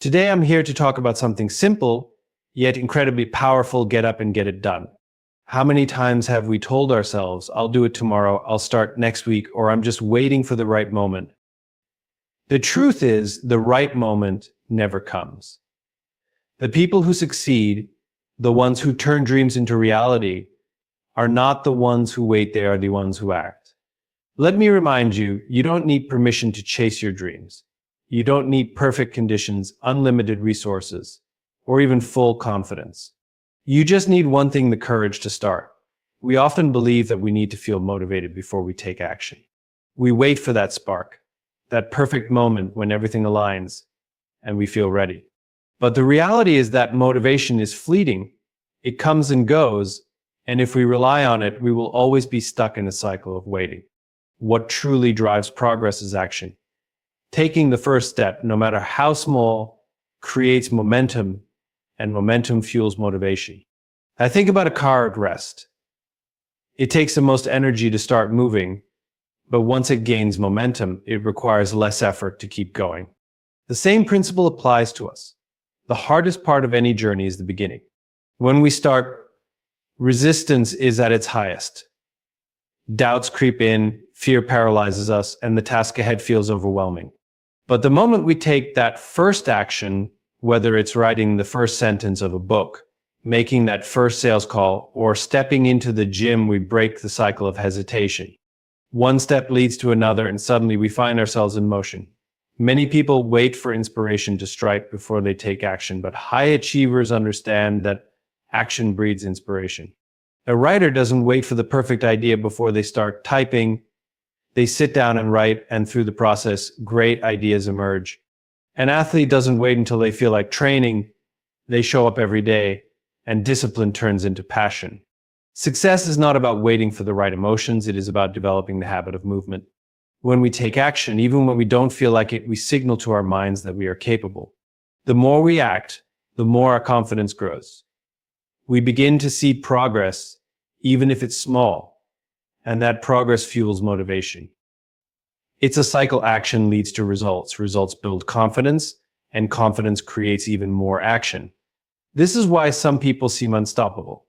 Today I'm here to talk about something simple, yet incredibly powerful: get up and get it done. How many times have we told ourselves, I'll do it tomorrow, I'll start next week, or I'm just waiting for the right moment? The truth is, the right moment never comes. The people who succeed, the ones who turn dreams into reality, are not the ones who wait, they are the ones who act. Let me remind you, you don't need permission to chase your dreams. You don't need perfect conditions, unlimited resources, or even full confidence. You just need one thing: the courage to start. We often believe that we need to feel motivated before we take action. We wait for that spark, that perfect moment when everything aligns and we feel ready. But the reality is that motivation is fleeting. It comes and goes, and if we rely on it, we will always be stuck in a cycle of waiting. What truly drives progress is action. Taking the first step, no matter how small, creates momentum, and momentum fuels motivation. I think about a car at rest. It takes the most energy to start moving, but once it gains momentum, it requires less effort to keep going. The same principle applies to us. The hardest part of any journey is the beginning. When we start, resistance is at its highest. Doubts creep in, fear paralyzes us, and the task ahead feels overwhelming. But the moment we take that first action, whether it's writing the first sentence of a book, making that first sales call, or stepping into the gym, we break the cycle of hesitation. One step leads to another, and suddenly we find ourselves in motion. Many people wait for inspiration to strike before they take action, but high achievers understand that action breeds inspiration. A writer doesn't wait for the perfect idea before they start typing. They sit down and write, and through the process, great ideas emerge. An athlete doesn't wait until they feel like training. They show up every day, and discipline turns into passion. Success is not about waiting for the right emotions, it is about developing the habit of movement. When we take action, even when we don't feel like it, we signal to our minds that we are capable. The more we act, the more our confidence grows. We begin to see progress, even if it's small, and that progress fuels motivation. It's a cycle: action leads to results. Results build confidence, and confidence creates even more action. This is why some people seem unstoppable.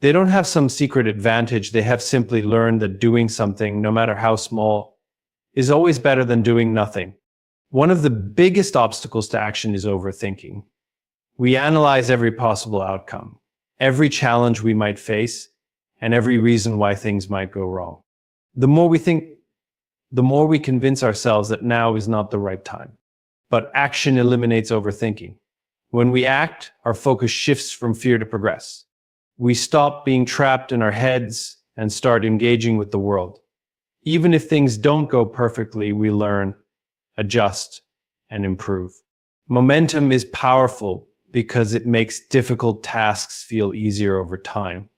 They don't have some secret advantage, they have simply learned that doing something, no matter how small, is always better than doing nothing. One of the biggest obstacles to action is overthinking. We analyze every possible outcome, every challenge we might face, and every reason why things might go wrong. The more we think, the more we convince ourselves that now is not the right time. But action eliminates overthinking. When we act, our focus shifts from fear to progress. We stop being trapped in our heads and start engaging with the world. Even if things don't go perfectly, we learn, adjust, and improve. Momentum is powerful because it makes difficult tasks feel easier over time.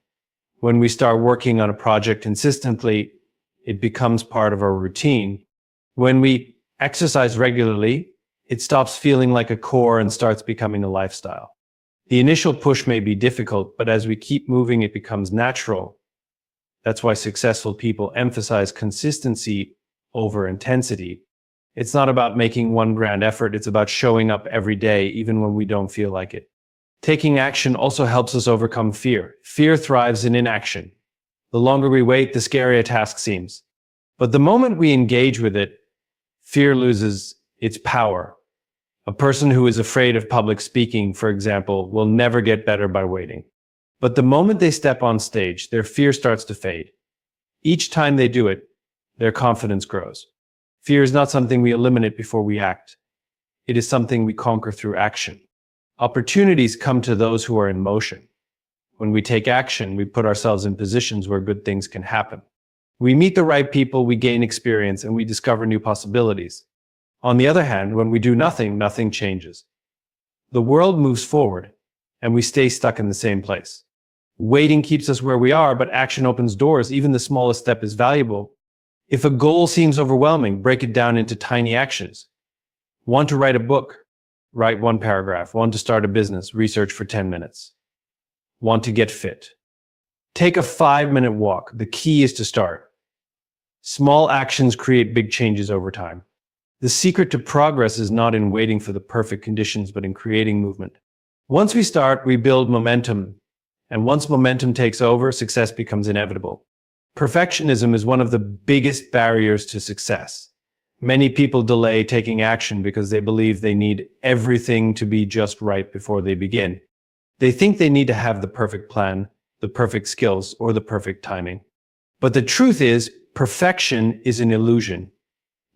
When we start working on a project consistently, it becomes part of our routine. When we exercise regularly, it stops feeling like a chore and starts becoming a lifestyle. The initial push may be difficult, but as we keep moving, it becomes natural. That's why successful people emphasize consistency over intensity. It's not about making one grand effort, it's about showing up every day, even when we don't feel like it. Taking action also helps us overcome fear. Fear thrives in inaction. The longer we wait, the scarier a task seems. But the moment we engage with it, fear loses its power. A person who is afraid of public speaking, for example, will never get better by waiting. But the moment they step on stage, their fear starts to fade. Each time they do it, their confidence grows. Fear is not something we eliminate before we act. It is something we conquer through action. Opportunities come to those who are in motion. When we take action, we put ourselves in positions where good things can happen. We meet the right people, we gain experience, and we discover new possibilities. On the other hand, when we do nothing, nothing changes. The world moves forward, and we stay stuck in the same place. Waiting keeps us where we are, but action opens doors. Even the smallest step is valuable. If a goal seems overwhelming, break it down into tiny actions. Want to write a book? Write one paragraph. Want to start a business? Research for 10 minutes. Want to get fit? Take a 5-minute walk. The key is to start. Small actions create big changes over time. The secret to progress is not in waiting for the perfect conditions, but in creating movement. Once we start, we build momentum. And once momentum takes over, success becomes inevitable. Perfectionism is one of the biggest barriers to success. Many people delay taking action because they believe they need everything to be just right before they begin. They think they need to have the perfect plan, the perfect skills, or the perfect timing. But the truth is, perfection is an illusion.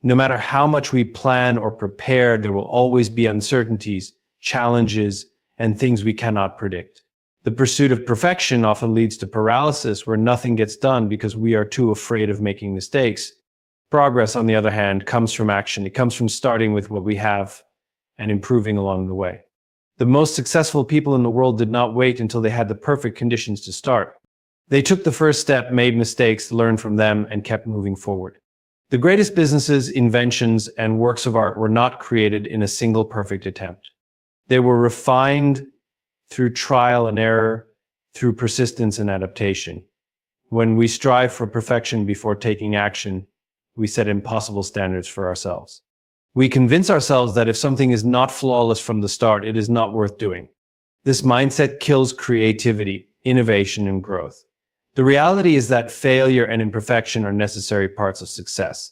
No matter how much we plan or prepare, there will always be uncertainties, challenges, and things we cannot predict. The pursuit of perfection often leads to paralysis, where nothing gets done because we are too afraid of making mistakes. Progress, on the other hand, comes from action. It comes from starting with what we have and improving along the way. The most successful people in the world did not wait until they had the perfect conditions to start. They took the first step, made mistakes, learned from them, and kept moving forward. The greatest businesses, inventions, and works of art were not created in a single perfect attempt. They were refined through trial and error, through persistence and adaptation. When we strive for perfection before taking action, we set impossible standards for ourselves. We convince ourselves that if something is not flawless from the start, it is not worth doing. This mindset kills creativity, innovation, and growth. The reality is that failure and imperfection are necessary parts of success.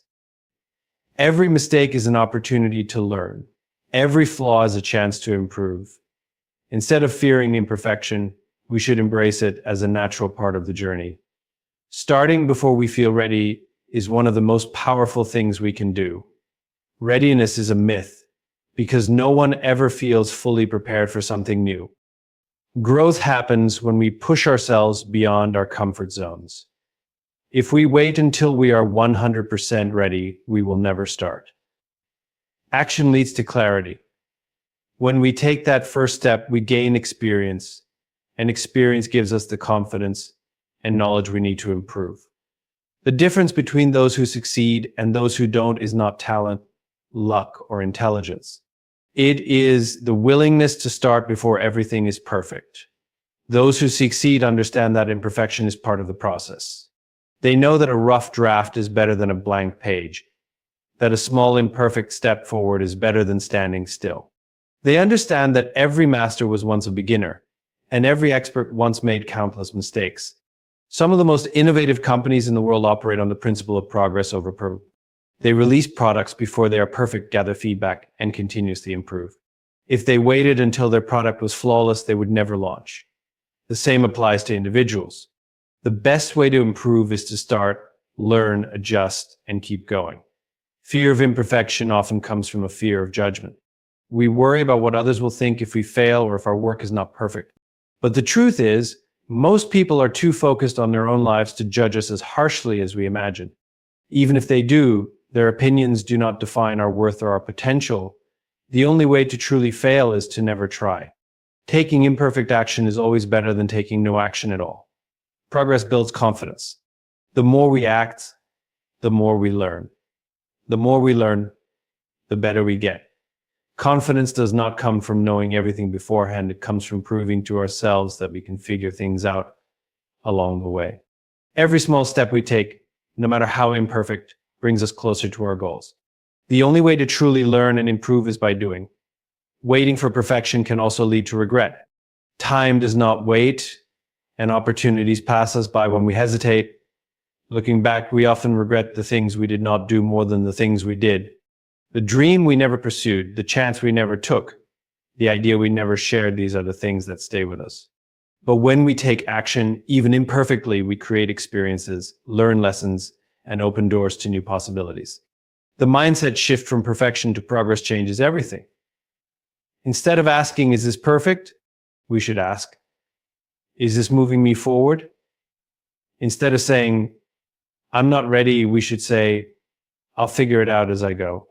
Every mistake is an opportunity to learn. Every flaw is a chance to improve. Instead of fearing imperfection, we should embrace it as a natural part of the journey. Starting before we feel ready is one of the most powerful things we can do. Readiness is a myth, because no one ever feels fully prepared for something new. Growth happens when we push ourselves beyond our comfort zones. If we wait until we are 100% ready, we will never start. Action leads to clarity. When we take that first step, we gain experience, and experience gives us the confidence and knowledge we need to improve. The difference between those who succeed and those who don't is not talent, luck, or intelligence. It is the willingness to start before everything is perfect. Those who succeed understand that imperfection is part of the process. They know that a rough draft is better than a blank page, that a small imperfect step forward is better than standing still. They understand that every master was once a beginner, and every expert once made countless mistakes. Some of the most innovative companies in the world operate on the principle of progress over perfection. They release products before they are perfect, gather feedback, and continuously improve. If they waited until their product was flawless, they would never launch. The same applies to individuals. The best way to improve is to start, learn, adjust, and keep going. Fear of imperfection often comes from a fear of judgment. We worry about what others will think if we fail or if our work is not perfect. But the truth is, most people are too focused on their own lives to judge us as harshly as we imagine. Even if they do, their opinions do not define our worth or our potential. The only way to truly fail is to never try. Taking imperfect action is always better than taking no action at all. Progress builds confidence. The more we act, the more we learn. The more we learn, the better we get. Confidence does not come from knowing everything beforehand. It comes from proving to ourselves that we can figure things out along the way. Every small step we take, no matter how imperfect, brings us closer to our goals. The only way to truly learn and improve is by doing. Waiting for perfection can also lead to regret. Time does not wait, and opportunities pass us by when we hesitate. Looking back, we often regret the things we did not do more than the things we did. The dream we never pursued, the chance we never took, the idea we never shared, these are the things that stay with us. But when we take action, even imperfectly, we create experiences, learn lessons, and open doors to new possibilities. The mindset shift from perfection to progress changes everything. Instead of asking, is this perfect? We should ask, is this moving me forward? Instead of saying, I'm not ready, we should say, I'll figure it out as I go.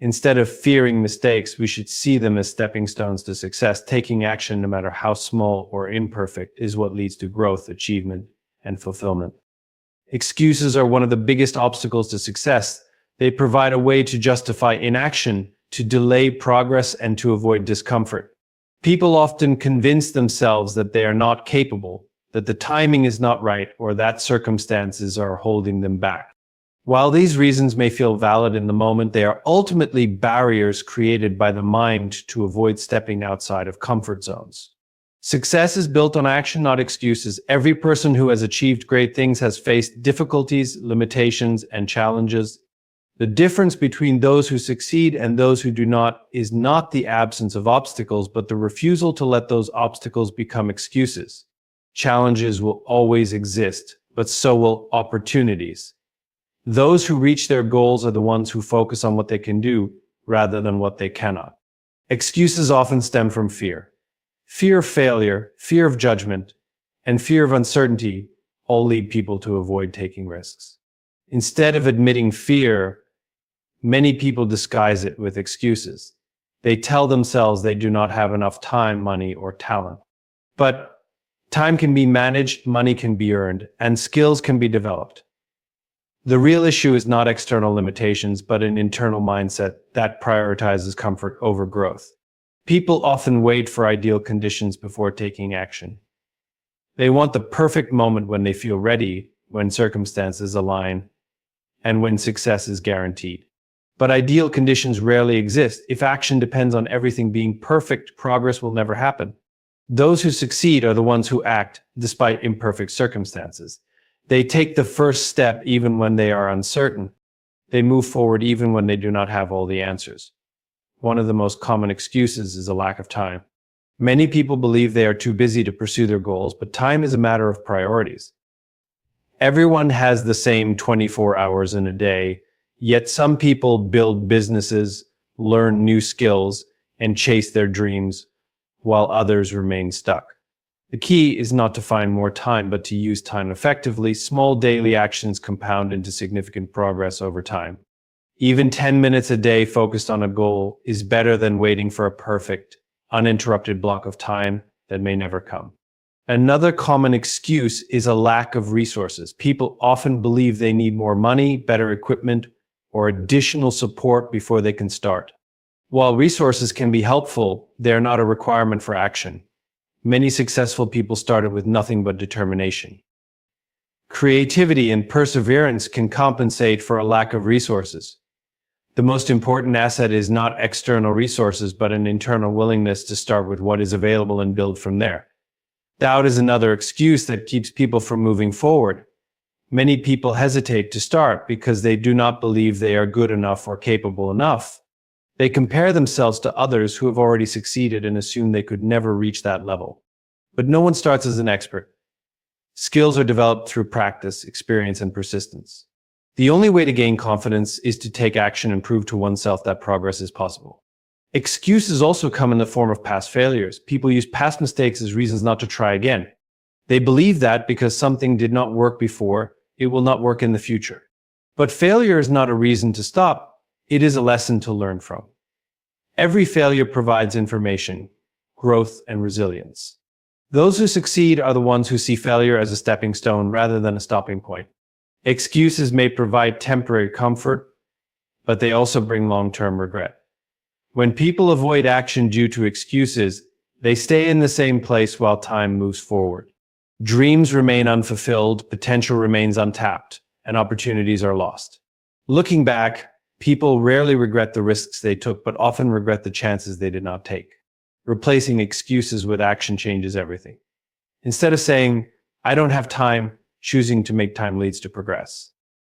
Instead of fearing mistakes, we should see them as stepping stones to success. Taking action, no matter how small or imperfect, is what leads to growth, achievement, and fulfillment. Excuses are one of the biggest obstacles to success. They provide a way to justify inaction, to delay progress, and to avoid discomfort. People often convince themselves that they are not capable, that the timing is not right, or that circumstances are holding them back. While these reasons may feel valid in the moment, they are ultimately barriers created by the mind to avoid stepping outside of comfort zones. Success is built on action, not excuses. Every person who has achieved great things has faced difficulties, limitations, and challenges. The difference between those who succeed and those who do not is not the absence of obstacles, but the refusal to let those obstacles become excuses. Challenges will always exist, but so will opportunities. Those who reach their goals are the ones who focus on what they can do rather than what they cannot. Excuses often stem from fear. Fear of failure, fear of judgment, and fear of uncertainty all lead people to avoid taking risks. Instead of admitting fear, many people disguise it with excuses. They tell themselves they do not have enough time, money, or talent. But time can be managed, money can be earned, and skills can be developed. The real issue is not external limitations, but an internal mindset that prioritizes comfort over growth. People often wait for ideal conditions before taking action. They want the perfect moment when they feel ready, when circumstances align, and when success is guaranteed. But ideal conditions rarely exist. If action depends on everything being perfect, progress will never happen. Those who succeed are the ones who act despite imperfect circumstances. They take the first step even when they are uncertain. They move forward even when they do not have all the answers. One of the most common excuses is a lack of time. Many people believe they are too busy to pursue their goals, but time is a matter of priorities. Everyone has the same 24 hours in a day, yet some people build businesses, learn new skills, and chase their dreams, while others remain stuck. The key is not to find more time, but to use time effectively. Small daily actions compound into significant progress over time. Even 10 minutes a day focused on a goal is better than waiting for a perfect, uninterrupted block of time that may never come. Another common excuse is a lack of resources. People often believe they need more money, better equipment, or additional support before they can start. While resources can be helpful, they are not a requirement for action. Many successful people started with nothing but determination. Creativity and perseverance can compensate for a lack of resources. The most important asset is not external resources, but an internal willingness to start with what is available and build from there. Doubt is another excuse that keeps people from moving forward. Many people hesitate to start because they do not believe they are good enough or capable enough. They compare themselves to others who have already succeeded and assume they could never reach that level. But no one starts as an expert. Skills are developed through practice, experience, and persistence. The only way to gain confidence is to take action and prove to oneself that progress is possible. Excuses also come in the form of past failures. People use past mistakes as reasons not to try again. They believe that because something did not work before, it will not work in the future. But failure is not a reason to stop. It is a lesson to learn from. Every failure provides information, growth, and resilience. Those who succeed are the ones who see failure as a stepping stone rather than a stopping point. Excuses may provide temporary comfort, but they also bring long-term regret. When people avoid action due to excuses, they stay in the same place while time moves forward. Dreams remain unfulfilled, potential remains untapped, and opportunities are lost. Looking back, people rarely regret the risks they took, but often regret the chances they did not take. Replacing excuses with action changes everything. Instead of saying, "I don't have time," choosing to make time leads to progress.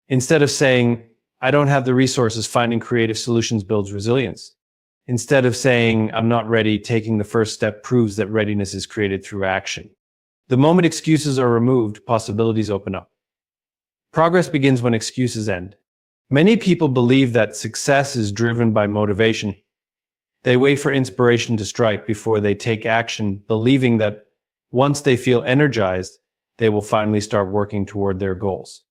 Instead of saying, "I don't have the resources," finding creative solutions builds resilience. Instead of saying, "I'm not ready," taking the first step proves that readiness is created through action. The moment excuses are removed, possibilities open up. Progress begins when excuses end. Many people believe that success is driven by motivation. They wait for inspiration to strike before they take action, believing that once they feel energized, they will finally start working toward their goals.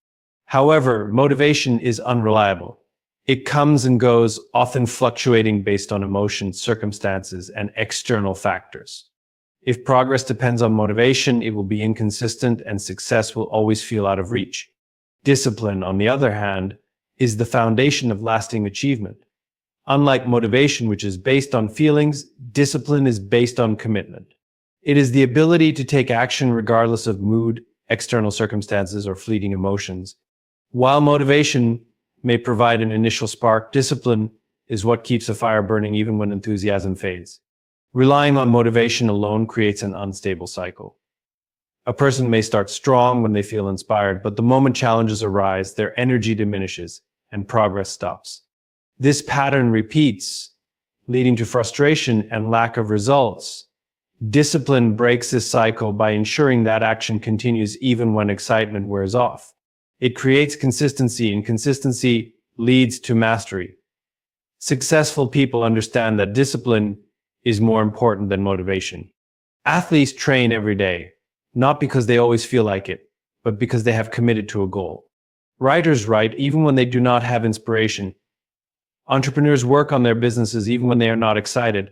However, motivation is unreliable. It comes and goes, often fluctuating based on emotions, circumstances, and external factors. If progress depends on motivation, it will be inconsistent and success will always feel out of reach. Discipline, on the other hand, is the foundation of lasting achievement. Unlike motivation, which is based on feelings, discipline is based on commitment. It is the ability to take action regardless of mood, external circumstances, or fleeting emotions. While motivation may provide an initial spark, discipline is what keeps a fire burning even when enthusiasm fades. Relying on motivation alone creates an unstable cycle. A person may start strong when they feel inspired, but the moment challenges arise, their energy diminishes and progress stops. This pattern repeats, leading to frustration and lack of results. Discipline breaks this cycle by ensuring that action continues even when excitement wears off. It creates consistency, and consistency leads to mastery. Successful people understand that discipline is more important than motivation. Athletes train every day, not because they always feel like it, but because they have committed to a goal. Writers write even when they do not have inspiration. Entrepreneurs work on their businesses even when they are not excited.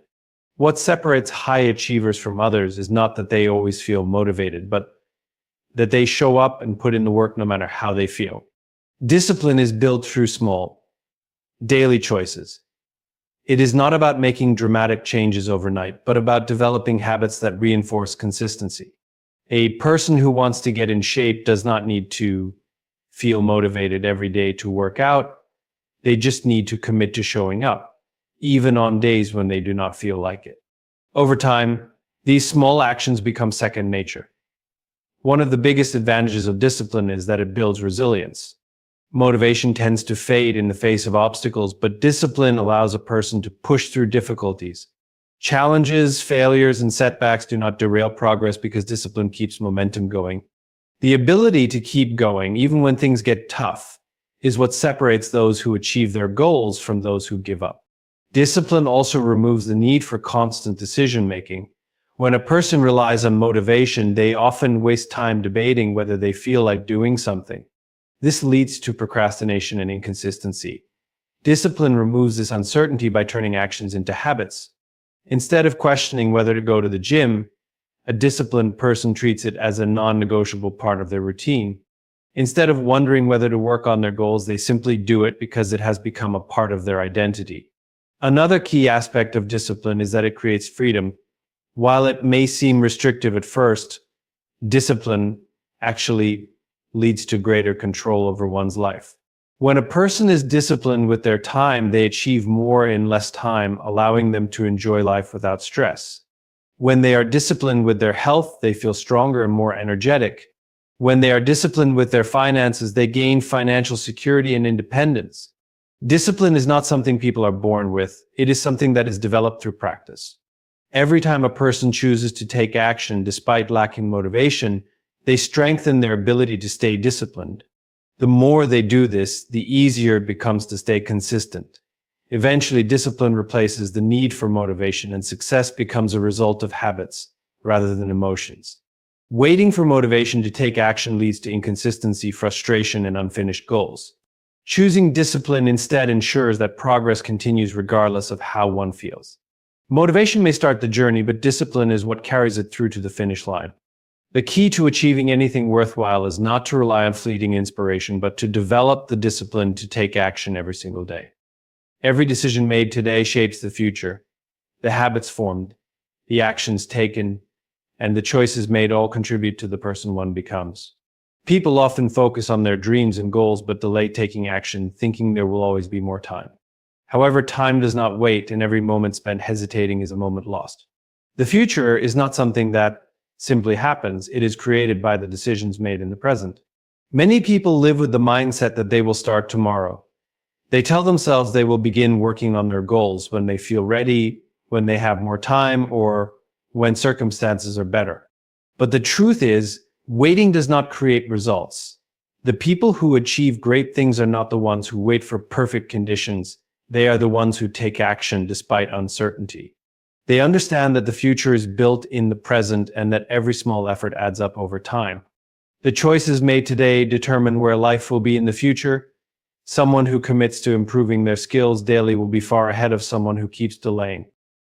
What separates high achievers from others is not that they always feel motivated, but that they show up and put in the work no matter how they feel. Discipline is built through small, daily choices. It is not about making dramatic changes overnight, but about developing habits that reinforce consistency. A person who wants to get in shape does not need to feel motivated every day to work out. They just need to commit to showing up, even on days when they do not feel like it. Over time, these small actions become second nature. One of the biggest advantages of discipline is that it builds resilience. Motivation tends to fade in the face of obstacles, but discipline allows a person to push through difficulties. Challenges, failures, and setbacks do not derail progress because discipline keeps momentum going. The ability to keep going, even when things get tough, is what separates those who achieve their goals from those who give up. Discipline also removes the need for constant decision-making. When a person relies on motivation, they often waste time debating whether they feel like doing something. This leads to procrastination and inconsistency. Discipline removes this uncertainty by turning actions into habits. Instead of questioning whether to go to the gym, a disciplined person treats it as a non-negotiable part of their routine. Instead of wondering whether to work on their goals, they simply do it because it has become a part of their identity. Another key aspect of discipline is that it creates freedom. While it may seem restrictive at first, discipline actually leads to greater control over one's life. When a person is disciplined with their time, they achieve more in less time, allowing them to enjoy life without stress. When they are disciplined with their health, they feel stronger and more energetic. When they are disciplined with their finances, they gain financial security and independence. Discipline is not something people are born with. It is something that is developed through practice. Every time a person chooses to take action despite lacking motivation, they strengthen their ability to stay disciplined. The more they do this, the easier it becomes to stay consistent. Eventually, discipline replaces the need for motivation, and success becomes a result of habits rather than emotions. Waiting for motivation to take action leads to inconsistency, frustration, and unfinished goals. Choosing discipline instead ensures that progress continues regardless of how one feels. Motivation may start the journey, but discipline is what carries it through to the finish line. The key to achieving anything worthwhile is not to rely on fleeting inspiration, but to develop the discipline to take action every single day. Every decision made today shapes the future. The habits formed, the actions taken, and the choices made all contribute to the person one becomes. People often focus on their dreams and goals, but delay taking action, thinking there will always be more time. However, time does not wait, and every moment spent hesitating is a moment lost. The future is not something that simply happens. It is created by the decisions made in the present. Many people live with the mindset that they will start tomorrow. They tell themselves they will begin working on their goals when they feel ready, when they have more time, or when circumstances are better. But the truth is, waiting does not create results. The people who achieve great things are not the ones who wait for perfect conditions. They are the ones who take action despite uncertainty. They understand that the future is built in the present and that every small effort adds up over time. The choices made today determine where life will be in the future. Someone who commits to improving their skills daily will be far ahead of someone who keeps delaying.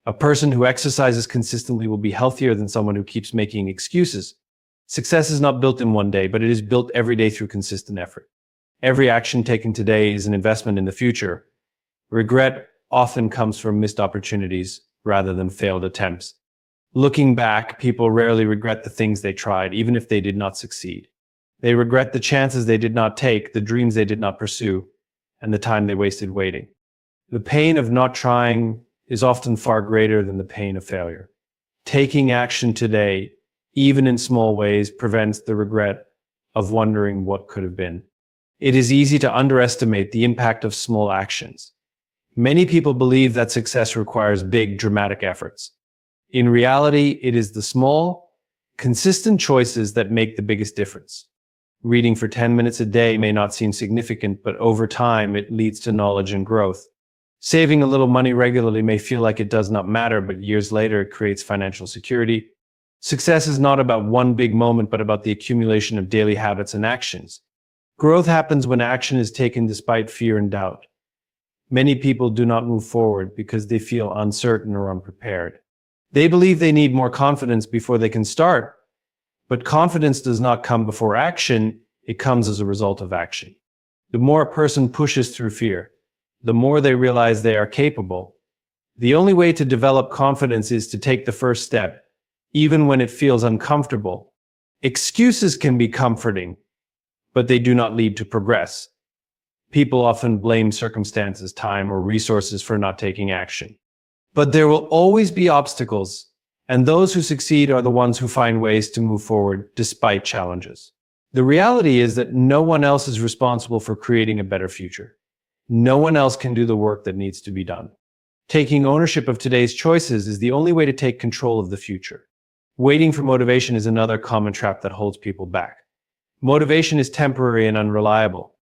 A person who exercises consistently will be healthier than someone who keeps making excuses. Success is not built in one day, but it is built every day through consistent effort. Every action taken today is an investment in the future. Regret often comes from missed opportunities rather than failed attempts. Looking back, people rarely regret the things they tried, even if they did not succeed. They regret the chances they did not take, the dreams they did not pursue, and the time they wasted waiting. The pain of not trying is often far greater than the pain of failure. Taking action today, even in small ways, prevents the regret of wondering what could have been. It is easy to underestimate the impact of small actions. Many people believe that success requires big, dramatic efforts. In reality, it is the small, consistent choices that make the biggest difference. Reading for 10 minutes a day may not seem significant, but over time, it leads to knowledge and growth. Saving a little money regularly may feel like it does not matter, but years later, it creates financial security. Success is not about one big moment, but about the accumulation of daily habits and actions. Growth happens when action is taken despite fear and doubt. Many people do not move forward because they feel uncertain or unprepared. They believe they need more confidence before they can start, but confidence does not come before action, it comes as a result of action. The more a person pushes through fear, the more they realize they are capable. The only way to develop confidence is to take the first step, even when it feels uncomfortable. Excuses can be comforting, but they do not lead to progress. People often blame circumstances, time, or resources for not taking action. But there will always be obstacles, and those who succeed are the ones who find ways to move forward despite challenges. The reality is that no one else is responsible for creating a better future. No one else can do the work that needs to be done. Taking ownership of today's choices is the only way to take control of the future. Waiting for motivation is another common trap that holds people back. Motivation is temporary and unreliable.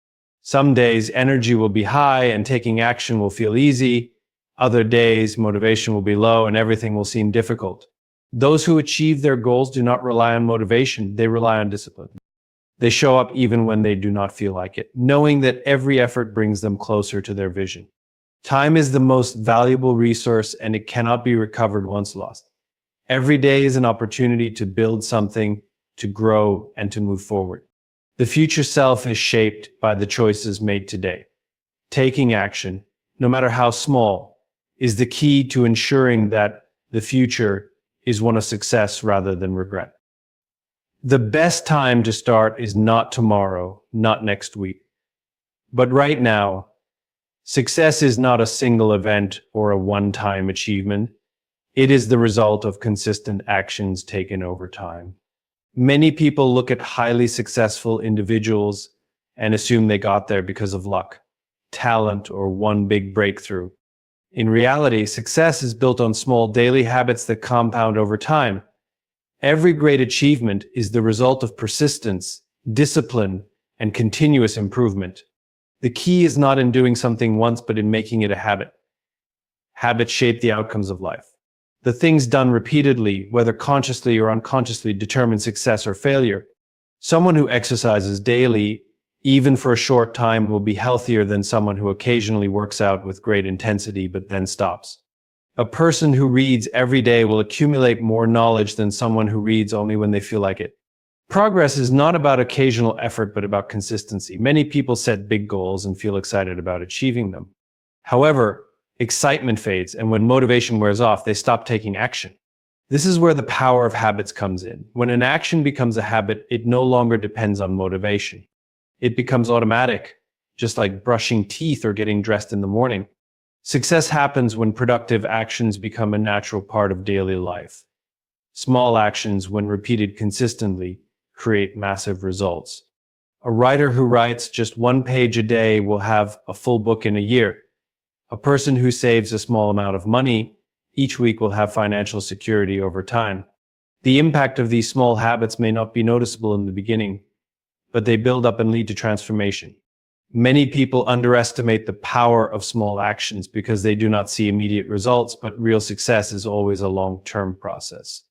Some days, energy will be high and taking action will feel easy. Other days, motivation will be low and everything will seem difficult. Those who achieve their goals do not rely on motivation, they rely on discipline. They show up even when they do not feel like it, knowing that every effort brings them closer to their vision. Time is the most valuable resource and it cannot be recovered once lost. Every day is an opportunity to build something, to grow, and to move forward. The future self is shaped by the choices made today. Taking action, no matter how small, is the key to ensuring that the future is one of success rather than regret. The best time to start is not tomorrow, not next week, but right now. Success is not a single event or a one-time achievement. It is the result of consistent actions taken over time. Many people look at highly successful individuals and assume they got there because of luck, talent, or one big breakthrough. In reality, success is built on small daily habits that compound over time. Every great achievement is the result of persistence, discipline, and continuous improvement. The key is not in doing something once, but in making it a habit. Habits shape the outcomes of life. The things done repeatedly, whether consciously or unconsciously, determine success or failure. Someone who exercises daily, even for a short time, will be healthier than someone who occasionally works out with great intensity but then stops. A person who reads every day will accumulate more knowledge than someone who reads only when they feel like it. Progress is not about occasional effort, but about consistency. Many people set big goals and feel excited about achieving them. However, excitement fades, and when motivation wears off, they stop taking action. This is where the power of habits comes in. When an action becomes a habit, it no longer depends on motivation. It becomes automatic, just like brushing teeth or getting dressed in the morning. Success happens when productive actions become a natural part of daily life. Small actions, when repeated consistently, create massive results. A writer who writes just one page a day will have a full book in a year. A person who saves a small amount of money each week will have financial security over time. The impact of these small habits may not be noticeable in the beginning, but they build up and lead to transformation. Many people underestimate the power of small actions because they do not see immediate results, but real success is always a long-term process.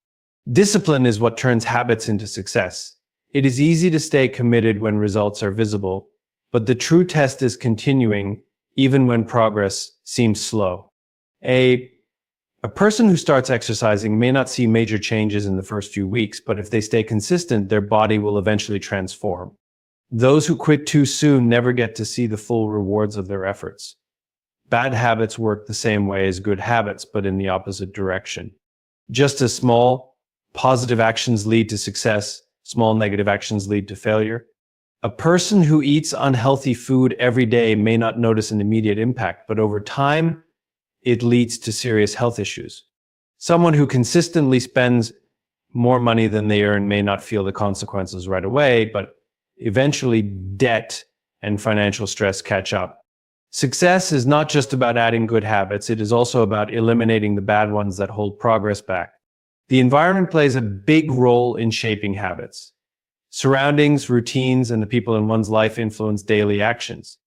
Discipline is what turns habits into success. It is easy to stay committed when results are visible, but the true test is continuing even when progress seems slow. A person who starts exercising may not see major changes in the first few weeks, but if they stay consistent, their body will eventually transform. Those who quit too soon never get to see the full rewards of their efforts. Bad habits work the same way as good habits, but in the opposite direction. Just as small, positive actions lead to success, small negative actions lead to failure. A person who eats unhealthy food every day may not notice an immediate impact, but over time, it leads to serious health issues. Someone who consistently spends more money than they earn may not feel the consequences right away, but eventually debt and financial stress catch up. Success is not just about adding good habits, it is also about eliminating the bad ones that hold progress back. The environment plays a big role in shaping habits. Surroundings, routines, and the people in one's life influence daily actions.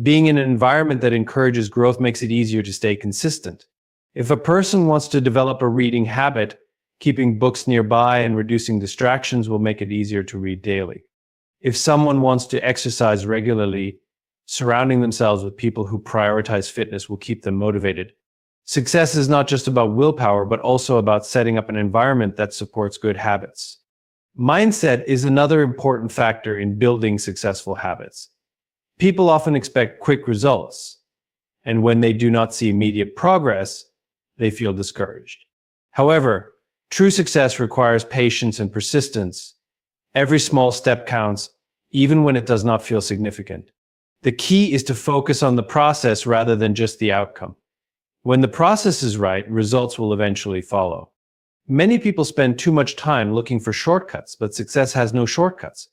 Being in an environment that encourages growth makes it easier to stay consistent. If a person wants to develop a reading habit, keeping books nearby and reducing distractions will make it easier to read daily. If someone wants to exercise regularly, surrounding themselves with people who prioritize fitness will keep them motivated. Success is not just about willpower, but also about setting up an environment that supports good habits. Mindset is another important factor in building successful habits. People often expect quick results, and when they do not see immediate progress, they feel discouraged. However, true success requires patience and persistence. Every small step counts, even when it does not feel significant. The key is to focus on the process rather than just the outcome. When the process is right, results will eventually follow. Many people spend too much time looking for shortcuts, but success has no shortcuts.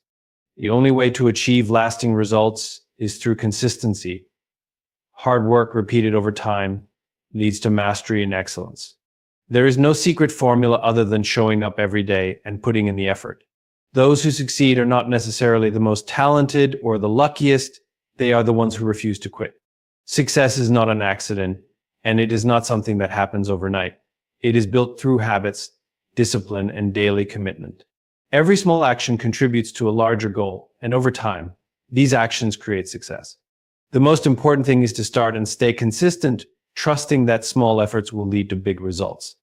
The only way to achieve lasting results is through consistency. Hard work repeated over time leads to mastery and excellence. There is no secret formula other than showing up every day and putting in the effort. Those who succeed are not necessarily the most talented or the luckiest, they are the ones who refuse to quit. Success is not an accident, and it is not something that happens overnight. It is built through habits, discipline, and daily commitment. Every small action contributes to a larger goal, and over time, these actions create success. The most important thing is to start and stay consistent, trusting that small efforts will lead to big results.